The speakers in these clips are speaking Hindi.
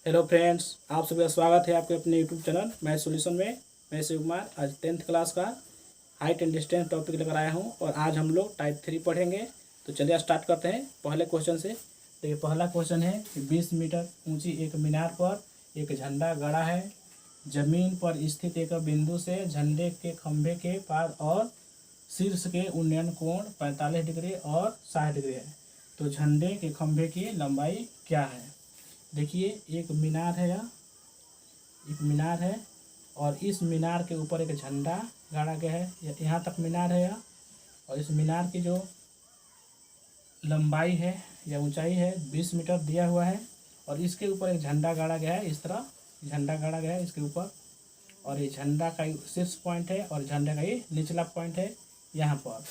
हेलो फ्रेंड्स, आप सभी का स्वागत है आपके अपने यूट्यूब चैनल मैथ सॉल्यूशन में। मैं शिव कुमार आज 10th क्लास का हाइट एंड डिस्टेंस टॉपिक लेकर आया हूं और आज हम लोग टाइप 3 पढ़ेंगे। तो चलिए स्टार्ट करते हैं पहले क्वेश्चन से। देखिए पहला क्वेश्चन है कि 20 मीटर ऊंची एक मीनार पर एक झंडा गड़ा है। जमीन पर स्थित एक बिंदु से झंडे के खंभे के पार और शीर्ष के उन्नयन कोण 45 डिग्री और 60 डिग्री है। तो झंडे के खंभे की लंबाई क्या है। देखिए एक मीनार है, यह एक मीनार है और इस मीनार के ऊपर एक झंडा गाड़ा गया है। यहाँ तक मीनार है यह, और इस मीनार की जो लंबाई है या ऊंचाई है 20 मीटर दिया हुआ है और इसके ऊपर एक झंडा गाड़ा गया है। इस तरह झंडा गाड़ा गया है इसके ऊपर, और ये झंडा का शीर्ष पॉइंट है और झंडे का ये निचला पॉइंट है यहाँ पर।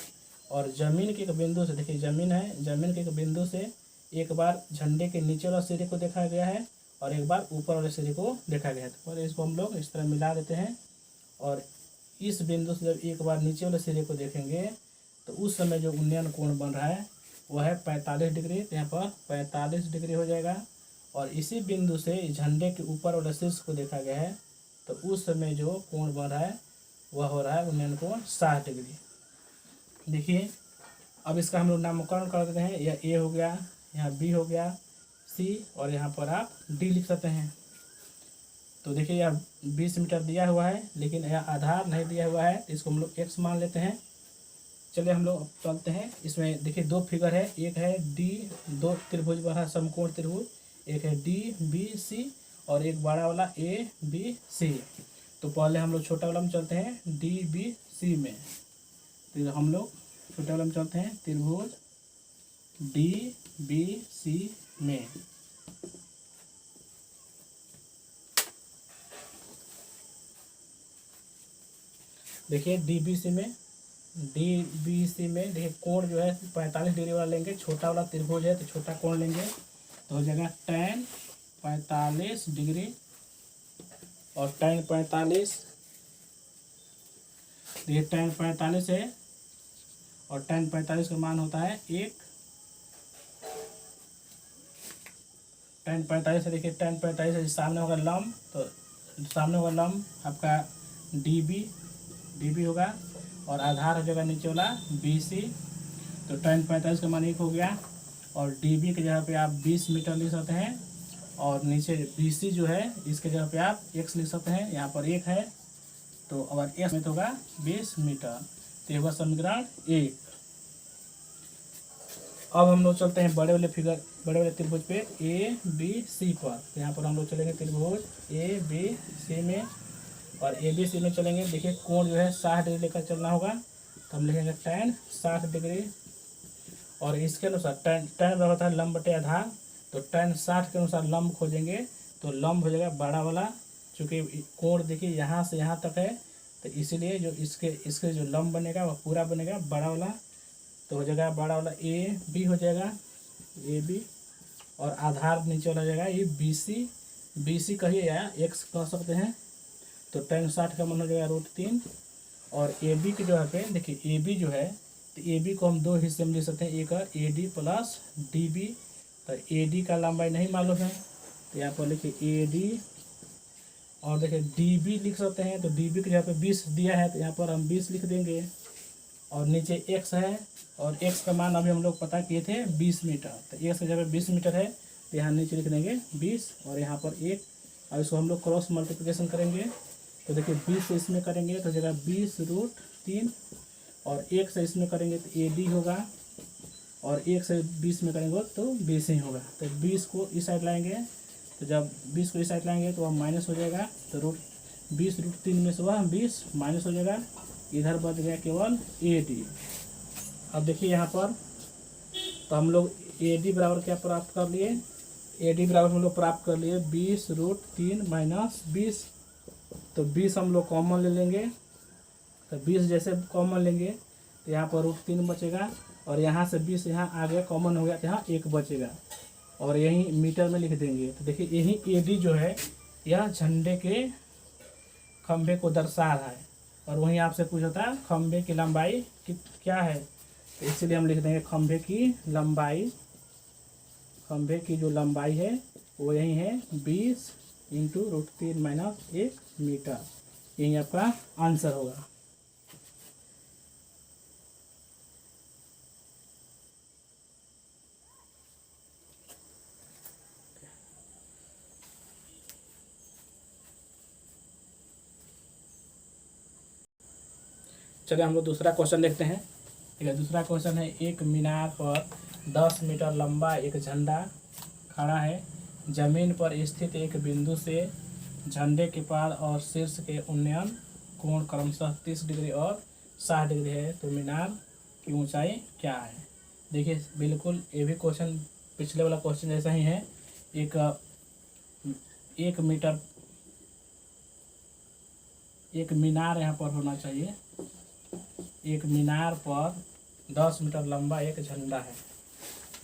और जमीन के एक बिंदु से, देखिए जमीन है, जमीन के एक बिंदु से एक बार झंडे के नीचे वाला सिरे को देखा गया है और एक बार ऊपर वाले सिरे को देखा गया है। तो इसको हम लोग इस तरह मिला देते हैं और इस बिंदु से जब एक बार नीचे वाले सिरे को देखेंगे तो उस समय जो उन्नयन कोण बन रहा है वह है 45 डिग्री। तो यहाँ पर 45 डिग्री हो जाएगा। और इसी बिंदु से झंडे के ऊपर वाले शीर्ष को देखा गया है तो उस समय जो कोण बन रहा है वह हो रहा है उन्नयन कोण 60 डिग्री। देखिए अब इसका हम लोग नामकरण कर देते हैं। यह ए हो गया, यहाँ बी हो गया, सी, और यहाँ पर आप डी लिख सकते हैं। तो देखिए यह 20 मीटर दिया हुआ है लेकिन यह आधार नहीं दिया हुआ है, इसको हम लोग एक्स मान लेते हैं। चलिए हम लोग चलते हैं। इसमें देखिए दो फिगर है, एक है डी, दो त्रिभुज बना समकोण त्रिभुज, एक है डी बी सी और एक बड़ा वाला ए बी सी। तो पहले हम लोग छोटा वाला में चलते हैं डी बी सी में। तो हम लोग छोटा वाला में चलते हैं त्रिभुज डी बी सी में। देखिए डी बी सी में देखिए कोण जो है 45 डिग्री वाला लेंगे। छोटा वाला त्रिभुज है तो छोटा कोण लेंगे तो हो जाएगा tan 45 डिग्री और tan 45, देखिए tan 45 है और tan 45 का मान होता है 1। tan 45 है, देखिए tan 45 है, सामने होगा लंब, तो सामने होगा लंब आपका डी बी होगा और आधार हो जाएगा नीचे वाला बी सी। तो tan 45 का मान 1 हो गया और डी बी की जगह पे आप 20 मीटर लिख सकते हैं और नीचे बी सी जो है इसके जगह पे आप x लिख सकते हैं। यहाँ पर 1 है तो अगर x में तो होगा 20 मीटर। तो ये होगा समीकरण 1। अब हम लोग चलते हैं बड़े वाले त्रिभुज पे ए बी सी पर। तो यहाँ पर हम लोग चलेंगे त्रिभुज ए बी सी में और ए बी सी में चलेंगे। देखिए कोण जो है 60 डिग्री लेकर चलना होगा तो हम लिखेंगे tan 60 डिग्री और इसके अनुसार tan बराबर होता है लंब बटे आधार। तो tan 60 के अनुसार लंब खोजेंगे तो लंब हो जाएगा बड़ा वाला, चूँकि कोण देखिए यहाँ से यहाँ तक है तो इसीलिए जो इसके जो लंब बनेगा वह पूरा बनेगा बड़ा वाला। तो हो जाएगा बड़ा वाला ए बी हो जाएगा ए बी और आधार नीचे वाला हो जाएगा ये बी सी कहिए या एक्स कह सकते हैं। तो tan 60 का मान हो जाएगा √3 और ए बी की जो है देखिए ए बी जो है तो ए बी को हम दो हिस्से में लिख सकते हैं, एक A D plus D B. तो ए डी का लंबाई नहीं मालूम है तो यहाँ पर लिखिए ए डी और देखिए डी बी लिख सकते हैं। तो डी बी की जगह पे 20 दिया है तो यहाँ पर हम 20 लिख देंगे और नीचे x है और x का मान अभी हम लोग पता किए थे 20 मीटर। तो x की जगह 20 मीटर है तो यहाँ नीचे लिख देंगे 20 और यहाँ पर 1। और इसको हम लोग क्रॉस मल्टीप्लिकेशन करेंगे तो देखिए 20 से इसमें करेंगे तो जगह 20√3 और 1 से इसमें करेंगे तो ए डी होगा और 1 से 20 में करेंगे तो 20 ही होगा। तो 20 को इस साइड लाएंगे तो जब 20 को इस साइड लाएंगे तो वह माइनस हो जाएगा। तो 20√3 में से वह 20 माइनस हो जाएगा, इधर बच गया केवल ए डी। अब देखिए यहाँ पर तो हम लोग ए डी बराबर क्या प्राप्त कर लिए, ए डी बराबर हम लोग प्राप्त कर लिए 20√3 माइनस 20। तो 20 हम लोग कॉमन ले लेंगे तो 20 जैसे कॉमन लेंगे तो यहाँ पर √3 बचेगा और यहाँ से 20 यहाँ आ गया कॉमन हो गया तो यहाँ 1 बचेगा और यही मीटर में लिख देंगे। तो देखिए यही ए डी जो है यह झंडे के खंभे को दर्शा रहा है और वहीं आपसे पूछा था खंभे की लंबाई क्या है, तो इसलिए हम लिख देंगे खंभे की जो लंबाई है वो यही है 20 इंटू √3 माइनस 1 मीटर। यही आपका आंसर होगा। चलिए हम लोग दूसरा क्वेश्चन देखते हैं। ठीक है, दूसरा क्वेश्चन है, एक मीनार पर 10 मीटर लंबा एक झंडा खड़ा है। जमीन पर स्थित एक बिंदु से झंडे के पार और शीर्ष के उन्नयन कोण क्रमशः 30 डिग्री और 60 डिग्री है, तो मीनार की ऊंचाई क्या है। देखिए बिल्कुल ये भी क्वेश्चन पिछले वाला क्वेश्चन जैसा ही है। एक मीनार यहाँ पर होना चाहिए। एक मीनार पर 10 मीटर लंबा एक झंडा है।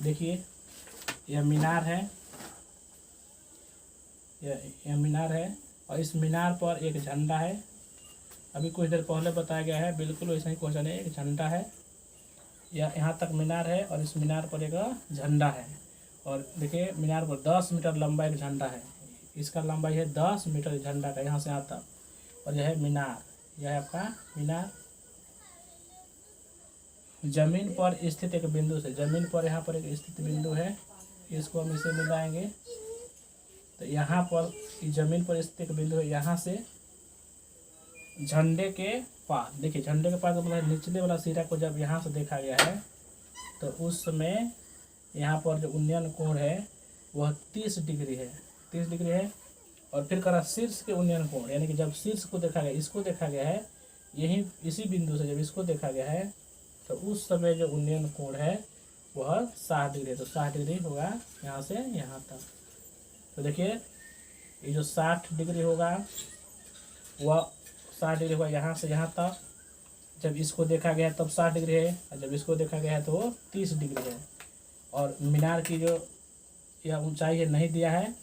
देखिए यह मीनार है, यह मीनार है और इस मीनार पर एक झंडा है। अभी कुछ देर पहले बताया गया है, बिल्कुल वैसा ही क्वेश्चन है। एक झंडा है, यह यहाँ तक मीनार है और इस मीनार पर एक झंडा है। और देखिए मीनार पर 10 मीटर लंबा एक झंडा है। इसका लंबाई है 10 मीटर झंडा का, यहाँ से यहाँ तक। और यह है मीनार, यह है आपका मीनार। जमीन पर स्थित एक बिंदु से, जमीन पर यहाँ पर एक स्थित बिंदु है, इसको हम इसे मिलाएंगे। तो यहाँ पर जमीन पर स्थित एक बिंदु है, यहाँ से झंडे के पार, देखिए झंडे के पार मतलब निचले वाला सिरा को जब यहाँ से देखा गया है तो उस समय यहाँ पर जो उन्नयन कोण है वह 30 डिग्री है, 30 डिग्री है। और फिर करा शीर्ष के उन्नयन कोण, यानी कि जब शीर्ष को देखा गया, इसको देखा गया है, यही इसी बिंदु से जब इसको देखा गया है तो उस समय जो उन्नयन कोण है वह 60 डिग्री है। तो 60 डिग्री होगा यहाँ से यहाँ तक। तो देखिए ये जो 60 डिग्री होगा वह 60 डिग्री होगा यहाँ से यहाँ तक। जब इसको देखा गया तब 60 डिग्री है और जब इसको देखा गया है तो वो 30 डिग्री है। और मीनार की जो यह ऊंचाई है नहीं दिया है,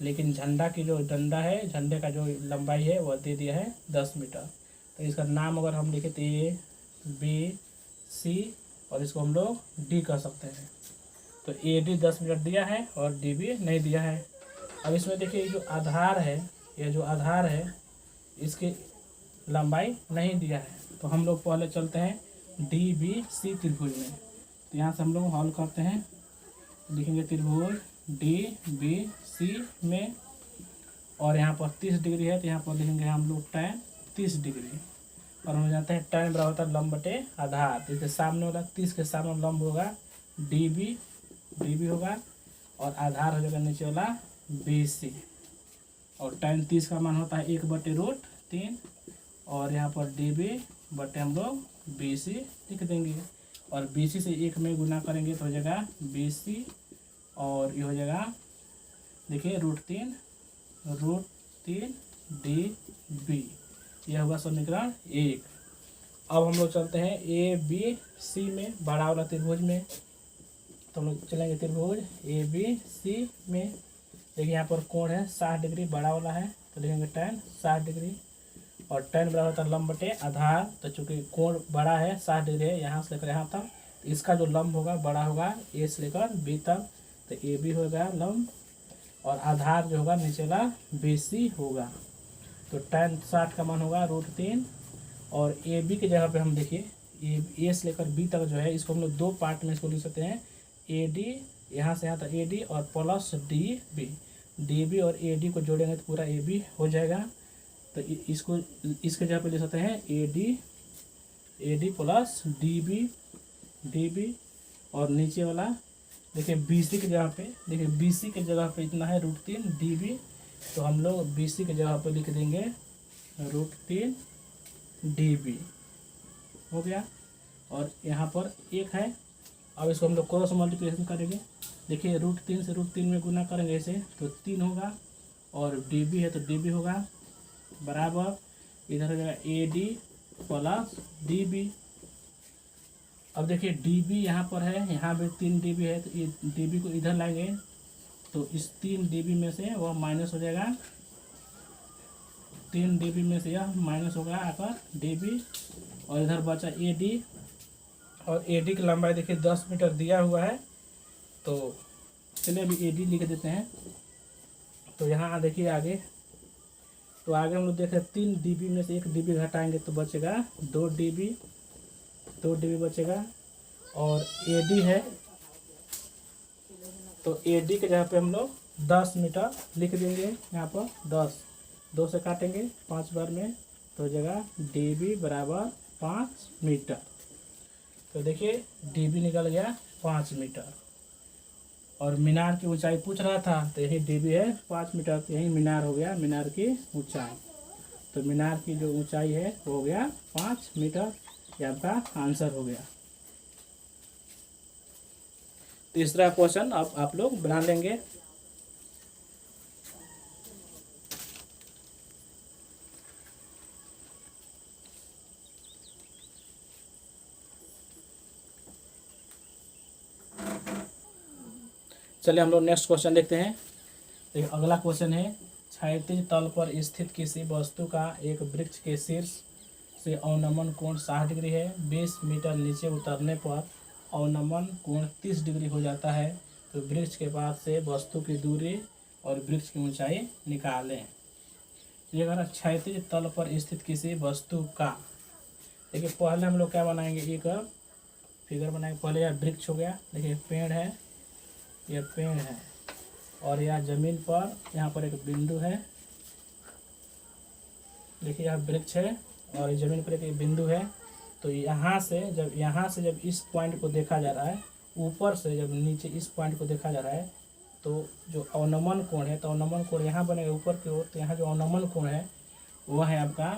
लेकिन झंडा की जो डंडा है, झंडे का जो लंबाई है वह दे दिया है 10 मीटर। तो इसका नाम अगर हम लिखे तो A B C और इसको हम लोग D कर सकते हैं। तो AD 10 मीटर दिया है और DB नहीं दिया है। अब इसमें देखिए जो आधार है, यह जो आधार है इसकी लंबाई नहीं दिया है। तो हम लोग पहले चलते हैं DBC त्रिभुज में। तो यहाँ से हम लोग हल करते हैं, लिखेंगे त्रिभुज DBC में और यहाँ पर 30 डिग्री है तो यहाँ पर लिखेंगे हम लोग tan 30 डिग्री। और हम जाते हैं tan बराबर होता है लंब बटे आधार। तो इसके सामने वाला 30 के सामने लंब होगा DB होगा और आधार हो जाएगा नीचे वाला BC। और tan 30 का मान होता है 1/√3 और यहाँ पर DB बटे हम लोग BC लिख देंगे। और BC से 1 में गुना करेंगे तो हो जाएगा BC और ये हो जाएगा देखिए √3 DB। यह हुआ समीकरण 1। अब हम लोग चलते हैं ABC में, बड़ा वाला त्रिभुज में। तो हम लोग चलेंगे त्रिभुज ABC में। देखिए यहाँ पर कोण है 60 डिग्री, बड़ा वाला है तो लिखेंगे tan 60 डिग्री। और tan बराबर होता है लंब बटे आधार। तो चूंकि कोण बड़ा है 60 डिग्री है यहाँ से लेकर यहाँ तक, तो इसका जो लंब होगा बड़ा होगा A से लेकर B तक, तो AB होगा लंब और आधार जो होगा नीचे वाला BC होगा। तो tan 60 का मान होगा √3 और AB की जगह पे हम देखिए A से लेकर B तक जो है इसको हम लोग 2 पार्ट में इसको लिख सकते हैं। AD यहाँ से यहाँ तक AD और प्लस DB और AD को जोड़ेंगे तो पूरा AB हो जाएगा। तो इसको इसके जगह पे ले सकते हैं AD प्लस DB और नीचे वाला देखिए BC की जगह पे, देखिए BC की जगह पे इतना है √3 DB, तो हम लोग BC की जगह पे लिख देंगे √3 DB हो गया। और यहाँ पर 1 है। अब इसको हम लोग क्रॉस मल्टीप्लिकेशन करेंगे। देखिए √3 से √3 में गुना करेंगे ऐसे तो 3 होगा और DB है तो DB होगा बराबर इधर हो जाएगा AD प्लस DB। अब देखिए DB यहाँ पर है, यहाँ भी 3 DB है तो ये DB को इधर लाएंगे तो इस 3 DB में से वह माइनस हो जाएगा, 3 DB में से यह माइनस होगा आकर DB। और इधर बचा AD और AD की लंबाई देखिए 10 मीटर दिया हुआ है। तो चलिए अभी AD लिख देते हैं। तो यहाँ देखिए आगे, तो आगे हम लोग देख रहे हैं 3 dB में से 1 dB घटाएंगे तो बचेगा 2 dB, 2 dB बचेगा। और AD है, तो AD के जगह पे हम लोग 10 मीटर लिख देंगे। यहाँ पर 10, 2 से काटेंगे 5 बार में, तो जगह DB बराबर 5 मीटर। तो देखिए DB निकल गया 5 मीटर। और मीनार की ऊंचाई पूछ रहा था, तो यही DB है 5 मीटर, तो यही मीनार हो गया, मीनार की ऊंचाई। तो मीनार की जो ऊंचाई है वो हो गया 5 मीटर। ये आपका आंसर हो गया। तीसरा क्वेश्चन अब आप लोग बना लेंगे। चलिए हम लोग नेक्स्ट क्वेश्चन देखते हैं। एक अगला क्वेश्चन है, क्षैतिज तल पर स्थित किसी वस्तु का एक वृक्ष के शीर्ष से अवनमन कोण 60 डिग्री है। 20 मीटर नीचे उतरने पर अवनमन कोण 30 डिग्री हो जाता है। तो वृक्ष के पास से वस्तु की दूरी और वृक्ष की ऊंचाई निकालें। ये अगर क्षैतिज तल पर स्थित किसी वस्तु का, देखिए पहले हम लोग क्या बनाएंगे, एक फिगर बनाएंगे। पहले यह वृक्ष हो गया, देखिए पेड़ है, यह पेड़ है, और यह जमीन पर यहाँ पर एक बिंदु है। देखिए यह वृक्ष है और जमीन पर एक बिंदु है। तो यहाँ से जब इस पॉइंट को देखा जा रहा है, ऊपर से जब नीचे इस पॉइंट को देखा जा रहा है, तो जो अवनमन कोण है, तो अवनमन कोण यहाँ बनेगा ऊपर की ओर। तो यहाँ जो अवनमन कोण है वह है आपका,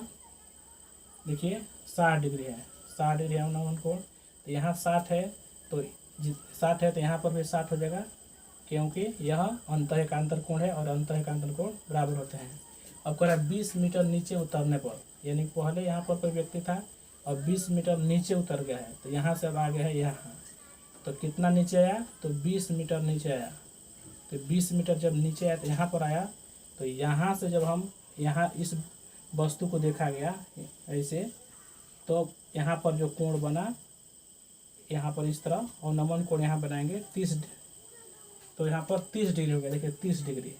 देखिए 60 डिग्री है, 60 डिग्री अवनमन कोण। तो यहाँ 60 है, तो 60 है तो यहाँ पर भी 60 हो जाएगा, क्योंकि यह अंतःएकांतर कोण है और अंतःएकांतर कोण बराबर होते हैं। अब कह रहा है 20 मीटर नीचे उतरने पर, यानी पहले यहाँ पर कोई व्यक्ति था और 20 मीटर नीचे उतर गया है, तो यहाँ से अब आ गया है यहाँ। तो कितना नीचे आया, तो 20 मीटर नीचे आया। तो 20 मीटर जब नीचे आया तो यहाँ पर आया। तो यहाँ से जब हम यहाँ इस वस्तु को देखा गया ऐसे, तो यहाँ पर जो कोण बना, यहाँ पर इस तरह अवनमन कोण यहाँ बनाएंगे 30, तो यहाँ पर 30 डिग्री हो गया। देखिए 30 डिग्री,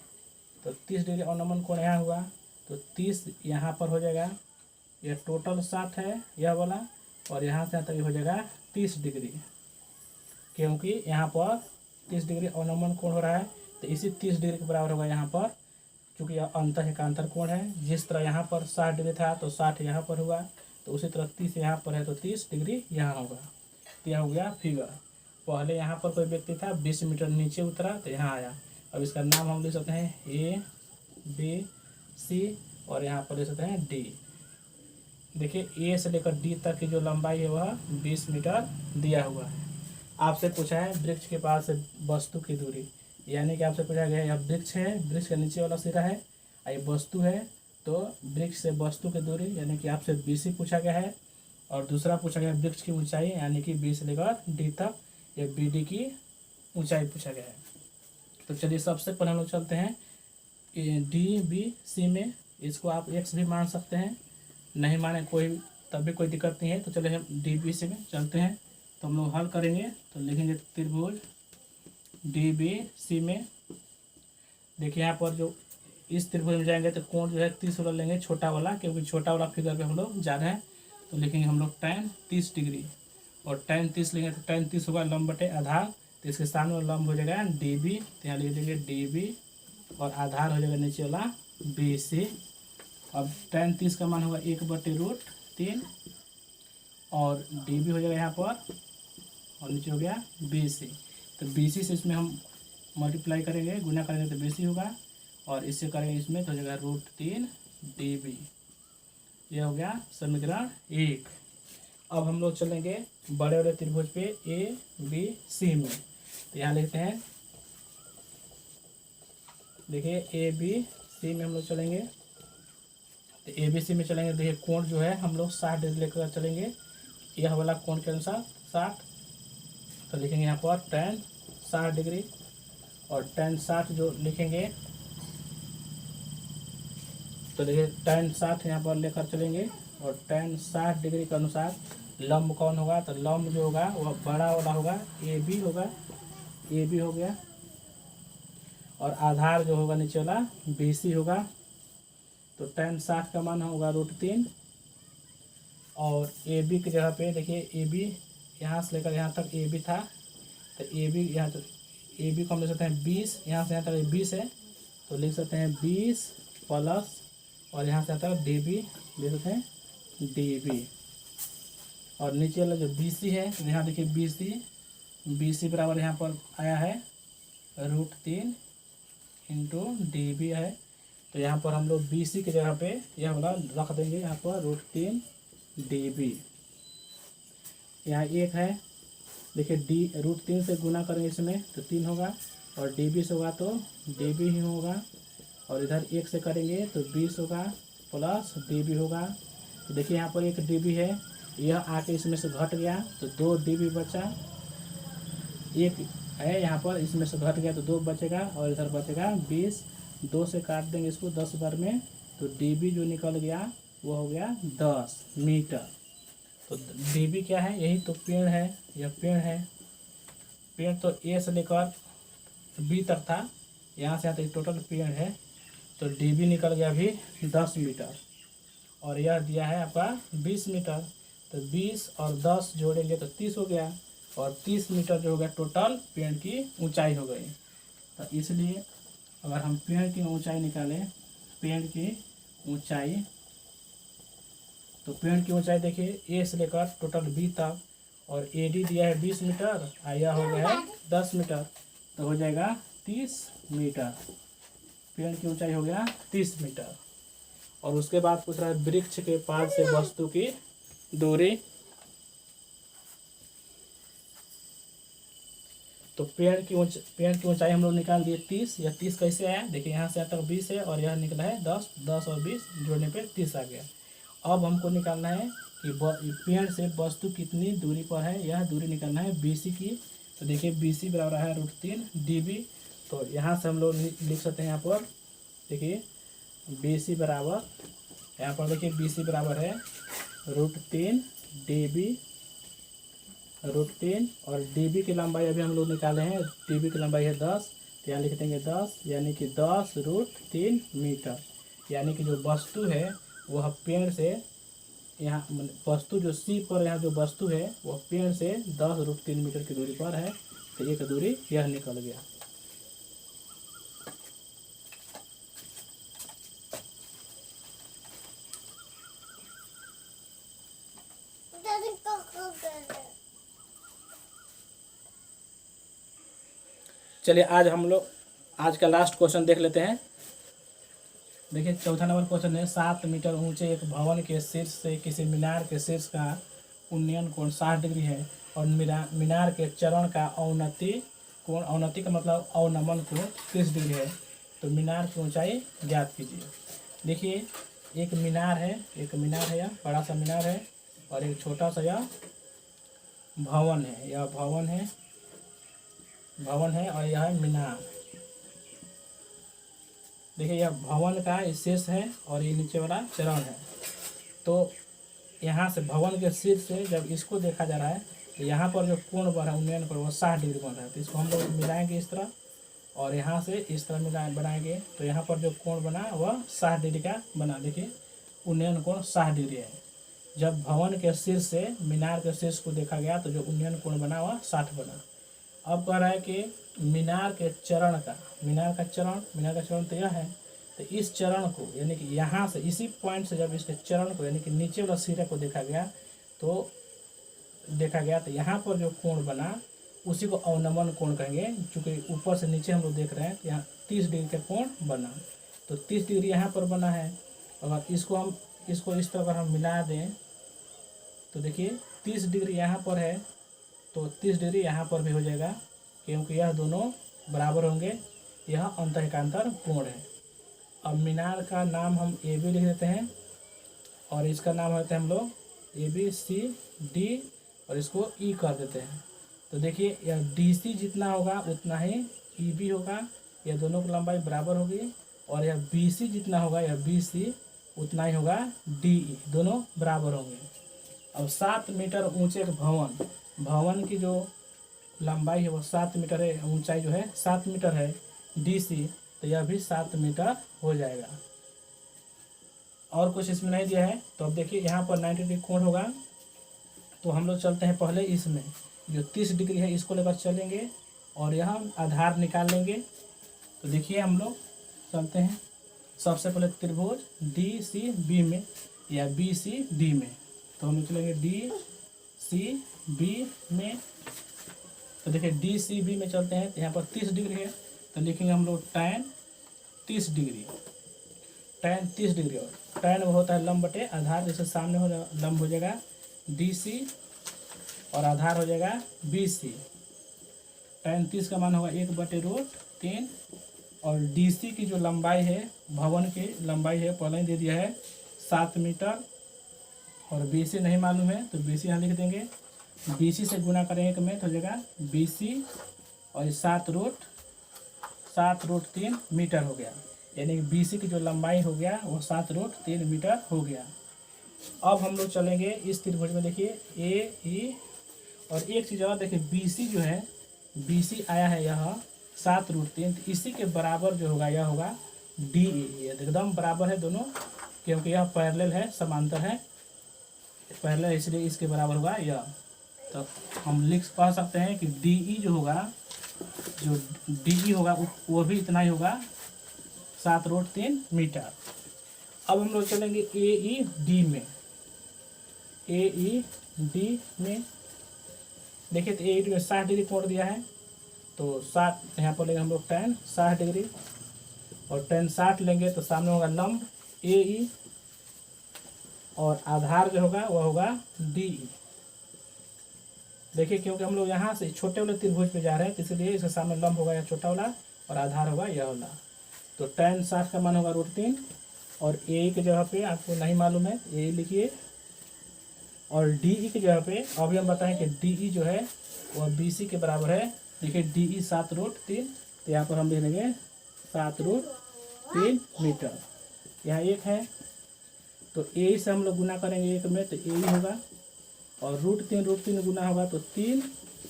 तो 30 डिग्री अवनमन कोण यहाँ हुआ, तो 30 यहाँ पर हो जाएगा। यह टोटल 60 है यह वाला, और यहाँ से यहाँ तक हो जाएगा 30 डिग्री, क्योंकि यहाँ पर 30 डिग्री अवनमन कोण हो रहा है। तो इसी 30 डिग्री के बराबर होगा यहाँ पर, क्योंकि यह अंतःएकांतर कोण है। जिस तरह यहाँ पर 60 डिग्री था तो 60 यहाँ पर हुआ, तो उसी तरह 30 यहाँ पर है तो 30 डिग्री यहाँ होगा। तो यह हो गया फिगर। पहले यहाँ पर कोई व्यक्ति था, 20 मीटर नीचे उतरा तो यहाँ आया। अब इसका नाम हम ले सकते हैं A, B, C, और यहाँ पर ले सकते हैं D। देखिए A से लेकर D तक की जो लंबाई है वह 20 मीटर दिया हुआ है। आपसे पूछा है वृक्ष के पास से वस्तु की दूरी, यानी कि आपसे पूछा गया है यह वृक्ष है, वृक्ष का नीचे वाला सिरा है, ये वस्तु है, तो वृक्ष से वस्तु की दूरी यानी कि आपसे BC पूछा गया है। और दूसरा पूछा गया वृक्ष की ऊंचाई, यानी कि B से लेकर D तक या BD की ऊंचाई पूछा गया है। तो चलिए सबसे पहले हम लोग चलते हैं DBC में। इसको आप X भी मान सकते हैं, नहीं माने कोई तब भी कोई दिक्कत नहीं है। तो चलिए हम DBC में चलते हैं। तो हम लोग हल करेंगे, तो लिखेंगे त्रिभुज DBC में। देखिए यहाँ पर जो इस त्रिभुज में जाएंगे तो कोण जो है 30 वाला लेंगे, छोटा वाला, क्योंकि छोटा वाला फिगर पे हम लोग जा रहे हैं। तो लिखेंगे हम लोग tan 30 डिग्री, और tan 30 लेंगे तो tan 30 होगा लंब बटे आधार, तो इसके सामने लंब हो जाएगा DB, तो यहाँ लिख देंगे DB, और आधार हो जाएगा नीचे वाला BC। अब tan 30 का मान होगा 1/√3, और DB हो जाएगा यहाँ पर, और नीचे हो गया BC। तो BC से इसमें हम मल्टीप्लाई करेंगे, गुना करेंगे तो BC होगा, और इससे करेंगे इसमें तो हो जाएगा √3 DB। यह हो गया समीकरण 1। अब हम लोग चलेंगे बड़े बड़े त्रिभुज पे ABC में। तो यहाँ लिखते हैं, देखिए ABC में हम लोग चलेंगे। तो ABC में चलेंगे, देखिए कोण जो है हम लोग 60 डिग्री लेकर चलेंगे, यह वाला कोण के अनुसार 60। तो लिखेंगे यहाँ पर tan 60 डिग्री, और tan 60 जो लिखेंगे, तो देखिए tan 60 यहाँ पर लेकर चलेंगे, और tan 60 डिग्री के अनुसार लंब कौन होगा, तो लंब जो होगा वह बड़ा वाला होगा, AB होगा, AB हो गया। और आधार जो होगा नीचे वाला BC होगा। तो tan 60 का मान होगा √3। और AB की जगह पे देखिए AB यहाँ से लेकर यहाँ तक AB था, तो AB यहाँ तक AB को हम ले सकते हैं 20, यहाँ से यहाँ तक 20 है तो लिख सकते हैं 20 प्लस और यहाँ से यहाँ तक DB लिख सकते हैं DB। और नीचे वाला जो BC है तो यहाँ देखिए BC बराबर यहाँ पर आया है √3 इंटू DB है। तो यहाँ पर हम लोग BC की जगह पे यह वाला रख देंगे यहाँ पर √3 DB। यहाँ 1 है, देखिए √3 से गुना करेंगे इसमें तो 3 होगा, और DB से होगा तो DB ही होगा, और इधर 1 से करेंगे तो 20 होगा प्लस DB होगा। तो देखिए यहाँ पर 1 DB है, यह आके इसमें से घट गया तो 2 DB बचा, 1 है यहाँ पर इसमें से घट गया तो 2 बचेगा, और इधर बचेगा 20, 2 से काट देंगे इसको 10 बार में, तो DB जो निकल गया वो हो गया 10 मीटर। तो DB क्या है, यही तो पेड़ है, यह पेड़ है। पेड़ तो A से लेकर B तक था, यहाँ से यहाँ तक टोटल पेड़ है, तो DB निकल गया अभी 10 मीटर, और यह दिया है आपका 20 मीटर। तो 20 और 10 जोड़ेंगे तो 30 हो गया, और 30 मीटर जो हो गया टोटल पेड़ की ऊंचाई हो गई। तो इसलिए अगर हम पेड़ की ऊंचाई निकालें, पेड़ की ऊंचाई, तो पेड़ की ऊंचाई देखिए A से लेकर टोटल B तक, और AD दिया है 20 मीटर, यह हो गया है 10 मीटर, तो हो जाएगा 30 मीटर। पेड़ की ऊंचाई हो गया 30 मीटर। और उसके बाद पूछ रहा है वृक्ष के पास से वस्तु की दूरी। तो पेड़ की ऊंचाई हम लोग निकाल दिए 30। यह 30 कैसे आया, देखिए यहाँ से यहाँ तक 20 है और यह निकला है 10, 10 और 20 जोड़ने पे 30 आ गया। अब हमको निकालना है कि पेड़ से वस्तु कितनी दूरी पर है, यह दूरी निकालना है BC की। तो देखिए BC बराबर है √3 DB। तो यहाँ से हम लोग लिख सकते हैं, यहाँ पर देखिए BC बराबर, यहाँ पर देखिए BC बराबर है √3 DB, √3, और DB की लंबाई अभी हम लोग निकाले हैं, DB की लंबाई है 10, तो यहाँ लिख देंगे 10, यानी कि 10 √3 मीटर। यानी कि जो वस्तु है वह पेड़ से यहाँ, वस्तु जो C पर यहाँ जो वस्तु है वह पेड़ से 10 √3 मीटर की दूरी पर है। तो एक दूरी यह निकल गया। चलिए आज का लास्ट क्वेश्चन देख लेते हैं। देखिए चौथा नंबर क्वेश्चन है, 7 मीटर ऊंचे एक भवन के शीर्ष से किसी मीनार के शीर्ष का उन्नयन कोण 60 डिग्री है, और मीनार के चरण का अवनति कोण, अवनति का मतलब अवनमन कोण 30 डिग्री है। तो मीनार की ऊंचाई ज्ञात कीजिए। देखिए एक मीनार है, यह बड़ा सा मीनार है, और एक छोटा सा यह भवन है, और यह है मीनार। देखिए यह भवन का शीर्ष है और ये नीचे वाला चरण है। तो यहाँ से भवन के शीर्ष से जब इसको देखा जा रहा है तो यहाँ पर जो कोण बन रहा है उन्नयन कोण, वो 60 डिग्री बन रहा है। तो इसको हम लोग मिलाएंगे इस तरह, और यहाँ से इस तरह बनाएंगे, तो यहाँ पर जो कोण बना वह 60 डिग्री का बना। देखिए उन्नयन कोण 60 डिग्री है। जब भवन के शीर्ष से मीनार के शीर्ष को देखा गया तो जो उन्नयन कोण बना वह 60 बना। अब कह रहा है कि मीनार के चरण का, मीनार का चरण तो यह है, तो इस चरण को यानी कि यहाँ से इसी पॉइंट से जब इसके चरण को यानी कि नीचे वाला सिरे को देखा गया तो यहाँ पर जो कोण बना उसी को अवनमन कोण कहेंगे। चूँकि ऊपर से नीचे हम लोग देख रहे हैं तो यहाँ 30 डिग्री का कोण बना, तो 30 डिग्री यहाँ पर बना है। अगर इसको इस तरह अगर हम मिला दें तो देखिए 30 डिग्री यहाँ पर है तो 30 डिग्री यहाँ पर भी हो जाएगा, क्योंकि यह दोनों बराबर होंगे। यह अंतःएकांतर कोण है। अब मीनार का नाम हम AB लिख देते हैं, और इसका नाम होते हैं हम लोग ABCD, और इसको E कर देते हैं। तो देखिए यह DC जितना होगा उतना ही EB होगा, यह दोनों की लंबाई बराबर होगी, और यह BC जितना होगा यह BC उतना ही होगा DE, दोनों बराबर होंगे। अब 7 मीटर ऊंचे एक भवन की जो लंबाई है वो 7 मीटर है, ऊंचाई जो है 7 मीटर है, DC, तो यह भी 7 मीटर हो जाएगा। और कुछ इसमें नहीं दिया है। तो अब देखिए यहाँ पर 90 डिग्री कोण होगा, तो हम लोग चलते हैं पहले इसमें जो 30 डिग्री है इसको लेकर चलेंगे और यहाँ आधार निकाल लेंगे। तो देखिए हम लोग चलते हैं सबसे पहले त्रिभुज DCB में या BCD में। तो हम लोग चलेंगे DCB में। तो देखिए DCB में चलते हैं, तो यहाँ पर 30 डिग्री है, तो लिखेंगे हम लोग tan 30 डिग्री। tan 30 डिग्री, और tan वो होता है लंब बटे आधार, जैसे सामने हो लंब हो जाएगा DC और आधार हो जाएगा BC। tan 30 का मान होगा 1/√3, और DC की जो लंबाई है, भवन की लंबाई है पहले ही दे दिया है 7 मीटर, और BC नहीं मालूम है तो BC यहाँ लिख देंगे। BC से गुना करेंगे में तो हो जाएगा BC, और 7√3 मीटर हो गया, यानी कि BC की जो लंबाई हो गया वो 7√3 मीटर हो गया। अब हम लोग चलेंगे इस त्रिभुज में, देखिए AE, और एक चीज़ और देखिए BC जो है, BC आया है यह 7√3, तो इसी के बराबर जो होगा यह होगा DE। एकदम बराबर है दोनों, क्योंकि यह पैरेलल है, समांतर है, पैरेलल है, इसलिए इसके बराबर होगा यह। तो हम कह सकते हैं कि DE जो होगा, जो DE होगा वो भी इतना ही होगा 7√3 मीटर। अब हम लोग चलेंगे AED में। AED में देखिए, तो AED में 60 डिग्री कोण दिया है, तो 60 यहाँ पर लेंगे हम लोग tan 60 डिग्री, और tan 60 लेंगे तो सामने होगा लंब AE, और आधार जो होगा वह होगा DE। देखिए क्योंकि हम लोग यहाँ से छोटे वाले त्रिभुज पे जा रहे हैं, इसलिए इसके सामने लंब होगा यह छोटा वाला, और आधार होगा यह वाला। तो tan 60 का मान होगा √3, और AE की जगह पे आपको नहीं मालूम है, AE लिखिए, और DE की जगह पे अभी हम बताएं कि DE जो है वह BC के बराबर है। देखिए DE 7√3, तो यहाँ पर हम लिख देंगे 7√3 मीटर। यहाँ 1 है, तो AE से हम लोग गुना करेंगे 1 में, तो AE होगा, और √3 गुना होगा तो 3,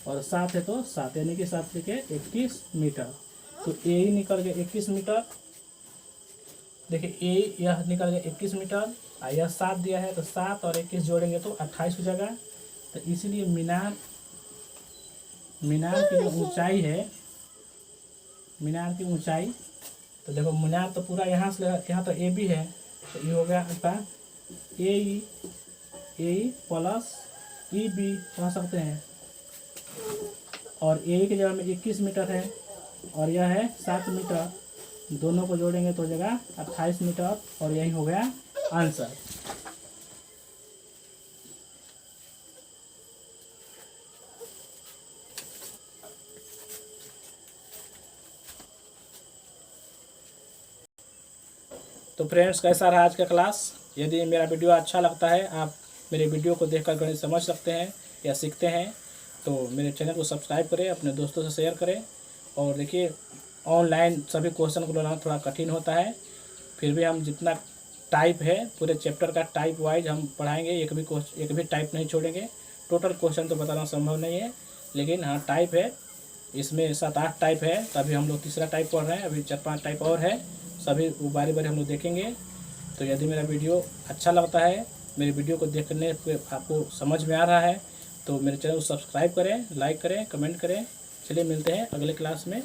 और 7 है तो 7, यानी कि 7 के 21 मीटर। तो AE निकल गया 21 मीटर। देखिए AE यह निकल गया 21 मीटर, और यह 7 दिया है, तो 7 और 21 जोड़ेंगे तो 28 हो जाएगा। तो इसीलिए मीनार की जो ऊंचाई है, मीनार की ऊंचाई, तो देखो मीनार तो पूरा यहाँ से यहाँ तो AB है, तो ये हो गया आपका AE प्लस EB कह सकते हैं, और AE की जगह में 21 मीटर है, और यह है 7 मीटर, दोनों को जोड़ेंगे तो हो जाएगा 28 मीटर, और यही हो गया आंसर। तो फ्रेंड्स, कैसा रहा आज का क्लास? यदि मेरा वीडियो अच्छा लगता है, आप मेरे वीडियो को देखकर गणित समझ सकते हैं या सीखते हैं, तो मेरे चैनल को सब्सक्राइब करें, अपने दोस्तों से शेयर करें। और देखिए ऑनलाइन सभी क्वेश्चन को बनाना थोड़ा कठिन होता है, फिर भी हम जितना टाइप है पूरे चैप्टर का टाइप वाइज हम पढ़ाएंगे, एक भी टाइप नहीं छोड़ेंगे। टोटल क्वेश्चन तो बताना संभव नहीं है, लेकिन हाँ टाइप है, इसमें 7-8 टाइप है, तो अभी हम लोग तीसरा टाइप पढ़ रहे हैं, अभी 4-5 टाइप और है, सभी बारी बारी हम लोग देखेंगे। तो यदि मेरा वीडियो अच्छा लगता है, मेरे वीडियो को देखने पे आपको समझ में आ रहा है, तो मेरे चैनल को सब्सक्राइब करें, लाइक करें, कमेंट करें। चलिए मिलते हैं अगले क्लास में।